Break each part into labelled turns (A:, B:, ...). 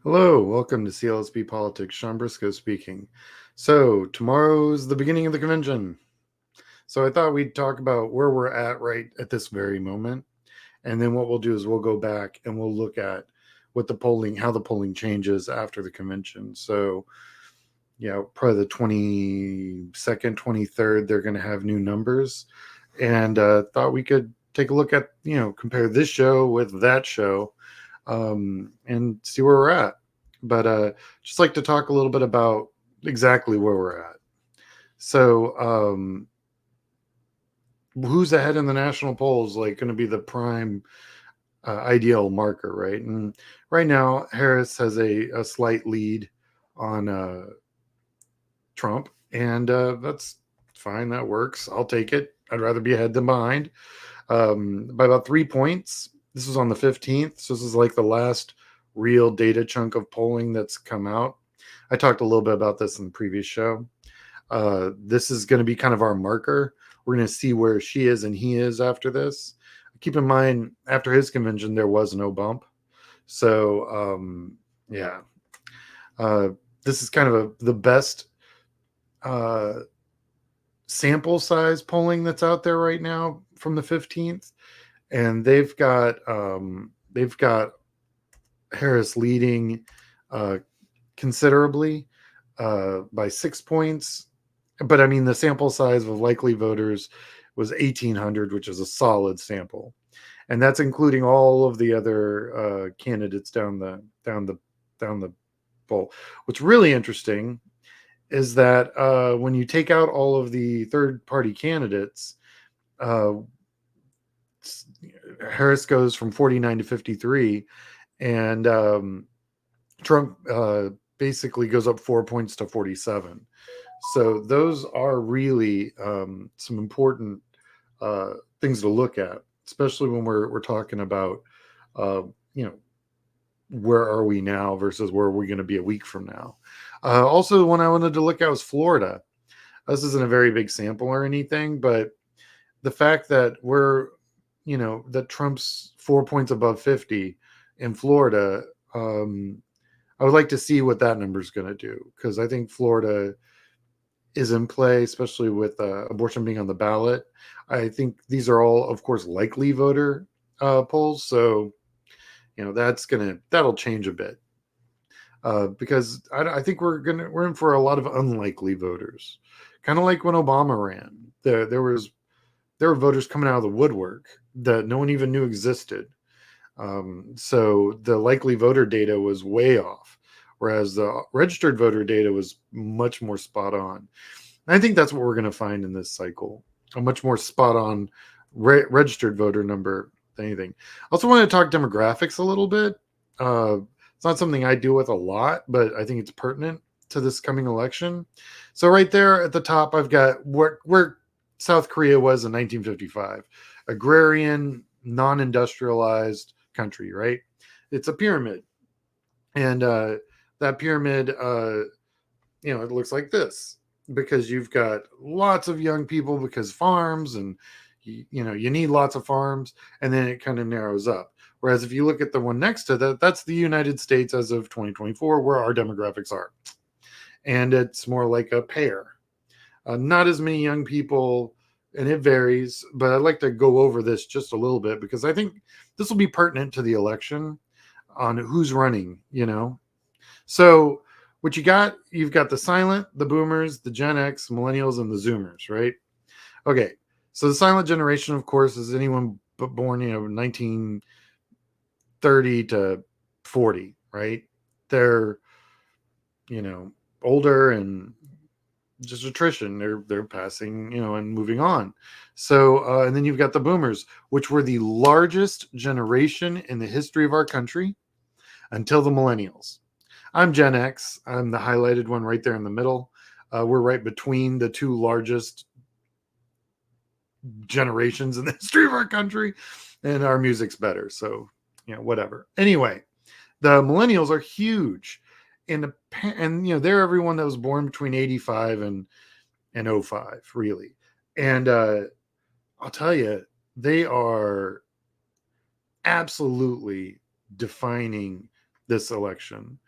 A: Hello, welcome to CLSB Politics. Sean Briscoe speaking. So, tomorrow's the beginning of the convention. So, I thought we'd talk about where we're at right at this very moment. And then what we'll do is we'll go back and we'll look at how the polling changes after the convention. So, probably the 22nd, 23rd, they're going to have new numbers. And thought we could take a look at, compare this show with that show and see where we're at. But just like to talk a little bit about exactly where we're at. So, who's ahead in the national polls? Like, going to be the prime ideal marker, right? And right now, Harris has a slight lead on Trump, and that's fine. That works. I'll take it. I'd rather be ahead than behind by about 3 points. This was on the 15th, so this is like the last real data chunk of polling that's come out. I talked a little bit about this in the previous show. This is going to be kind of our marker. We're going to see where she is and he is after this. Keep in mind, after his convention, there was no bump. So, yeah. Uh, this is kind of the best uh, sample size polling that's out there right now from the 15th. And they've got Harris leading considerably by 6 points. But I mean, the sample size of likely voters was 1,800, which is a solid sample, and that's including all of the other candidates down the poll. What's really interesting is that when you take out all of the third party candidates, uh, Harris goes from 49 to 53, and Trump basically goes up 4 points to 47. So those are really some important things to look at, especially when we're talking about, uh, you know, where are we now versus where are we going to be a week from now. Also, the one I wanted to look at was Florida. This isn't a very big sample or anything, but the fact that that Trump's 4 points above 50 in Florida, I would like to see what that number is going to do, because I think Florida is in play, especially with abortion being on the ballot. I think these are all, of course, likely voter polls, so that'll change a bit because I think we're in for a lot of unlikely voters, kind of like when Obama ran. There were voters coming out of the woodwork that no one even knew existed. So the likely voter data was way off, whereas the registered voter data was much more spot on. And I think that's what we're going to find in this cycle, a much more spot on registered voter number than anything. I also want to talk demographics a little bit. It's not something I deal with a lot, but I think it's pertinent to this coming election. So right there at the top, I've got where South Korea was in 1955, agrarian, non-industrialized country, right? It's a pyramid, and that pyramid, it looks like this because you've got lots of young people because farms and you need lots of farms, and then it kind of narrows up. Whereas if you look at the one next to that, that's the United States as of 2024, where our demographics are, and it's more like a pair. Not as many young people, and it varies, but I'd like to go over this just a little bit because I think this will be pertinent to the election on who's running. So what you've got the silent, the boomers, the Gen X, millennials, and the Zoomers, right? Okay. So the silent generation, of course, is anyone born, 1930 to 40, right? They're, you know, older and just attrition. They're passing, and moving on. So and then you've got the boomers, which were the largest generation in the history of our country until the millennials. I'm Gen X. I'm the highlighted one right there in the middle. We're right between the two largest generations in the history of our country, and our music's better. So, whatever. Anyway, the millennials are huge. They're everyone that was born between 85 and '05, really. And I'll tell you, they are absolutely defining this election.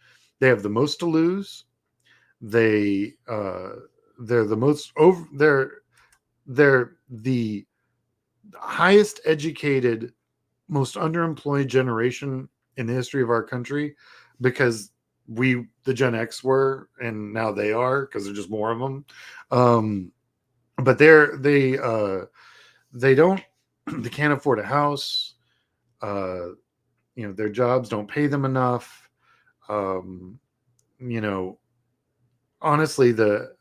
A: They have the most to lose. They they're the most over. They're the highest educated, most underemployed generation in the history of our country, because the Gen X were, and now they are, because there's just more of them. But they don't they can't afford a house. Uh, their jobs don't pay them enough. Um, you know, honestly, the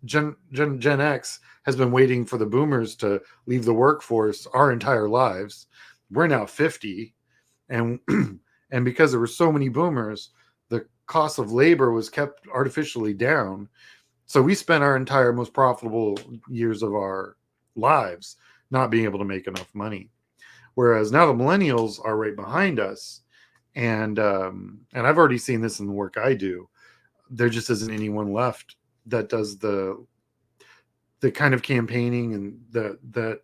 A: Gen X has been waiting for the boomers to leave the workforce our entire lives. We're now 50, and and because there were so many boomers, the cost of labor was kept artificially down. So we spent our entire most profitable years of our lives not being able to make enough money. Whereas now the millennials are right behind us, and I've already seen this in the work I do. There just isn't anyone left that does the kind of campaigning and that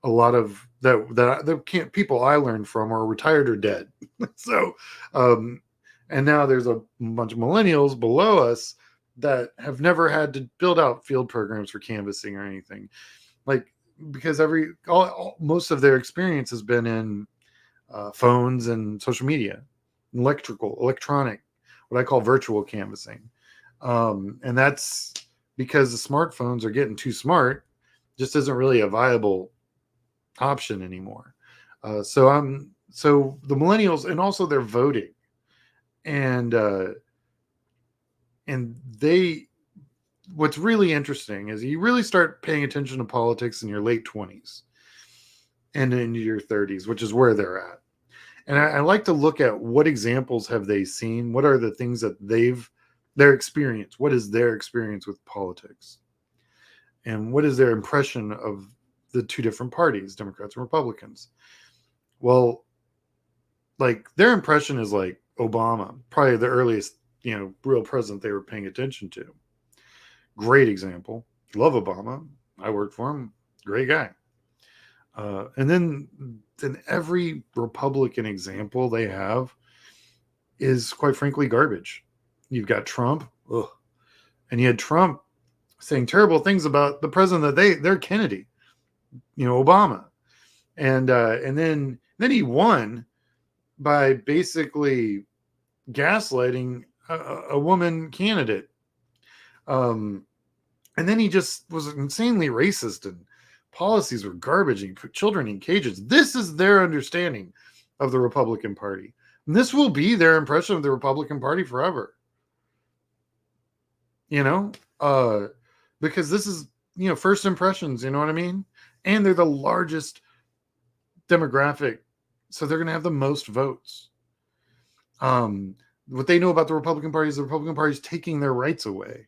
A: a lot of the people I learned from are retired or dead. So, and now there's a bunch of millennials below us that have never had to build out field programs for canvassing or anything, like, because most of their experience has been in phones and social media, electronic, what I call virtual canvassing. And that's because the smartphones are getting too smart, just isn't really a viable option anymore. So the millennials, and also they're voting, and they what's really interesting is you really start paying attention to politics in your late 20s and into your 30s, which is where they're at. And I like to look at what examples have they seen, what are the things that their experience, what is their experience with politics, and what is their impression of the two different parties, Democrats and Republicans. Well, like, their impression is like Obama, probably the earliest, real president they were paying attention to. Great example. Love Obama. I worked for him. Great guy. And then every Republican example they have is, quite frankly, garbage. You've got Trump, ugh. And you had Trump saying terrible things about the president they're Kennedy, Obama, and then he won by basically gaslighting a woman candidate, and then he just was insanely racist, and policies were garbage, and he put children in cages. This is their understanding of the Republican Party, and this will be their impression of the Republican Party forever. Because this is, first impressions, you know what I mean? And they're the largest demographic, so they're going to have the most votes. What they know about the Republican Party is the Republican Party is taking their rights away.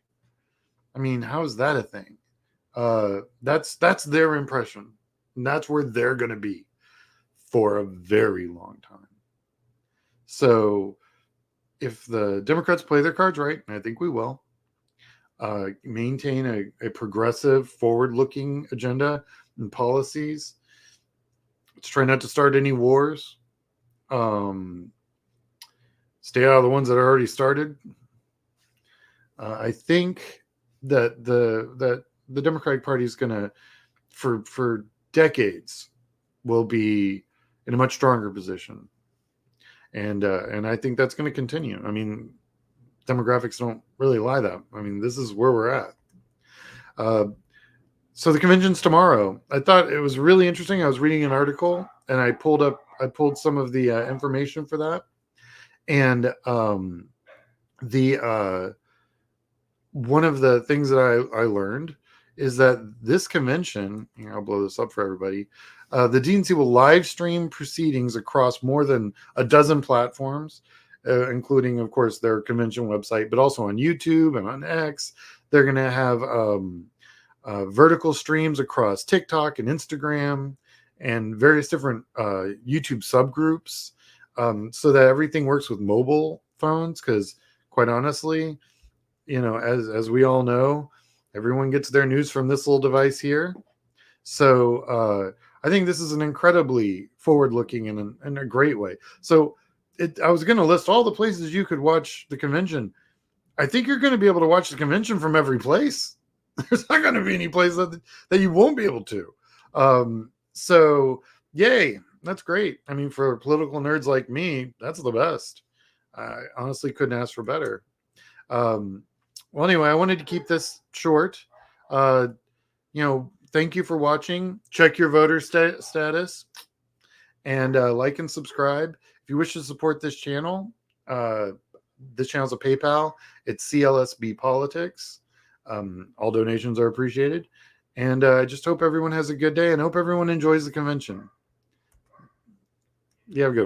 A: I mean, how is that a thing? That's their impression, and that's where they're going to be for a very long time. So if the Democrats play their cards right, and I think we will, maintain a progressive, forward-looking agenda and policies. Let's try not to start any wars. Stay out of the ones that are already started. I think that the Democratic Party is going to, for decades, will be in a much stronger position, and I think that's going to continue. I mean, demographics don't really lie that. I mean, this is where we're at. So the convention's tomorrow. I thought it was really interesting. I was reading an article, and I pulled some of the information for that. And one of the things that I learned is that this convention, I'll blow this up for everybody, the DNC will live stream proceedings across more than a dozen platforms, including, of course, their convention website, but also on YouTube and on X. They're going to have vertical streams across TikTok and Instagram and various different YouTube subgroups, so that everything works with mobile phones, because, quite honestly, as we all know, everyone gets their news from this little device here. So I think this is an incredibly forward-looking and a great way. So I was going to list all the places you could watch the convention. I think you're going to be able to watch the convention from every place. There's not going to be any place that you won't be able to. So, yay. That's great. I mean, for political nerds like me, that's the best. I honestly couldn't ask for better. Well, anyway, I wanted to keep this short. Thank you for watching. Check your voter status and like and subscribe. If you wish to support this channel, this channel's a PayPal. It's CLSB Politics. All donations are appreciated. And I just hope everyone has a good day and hope everyone enjoys the convention. You have a good one.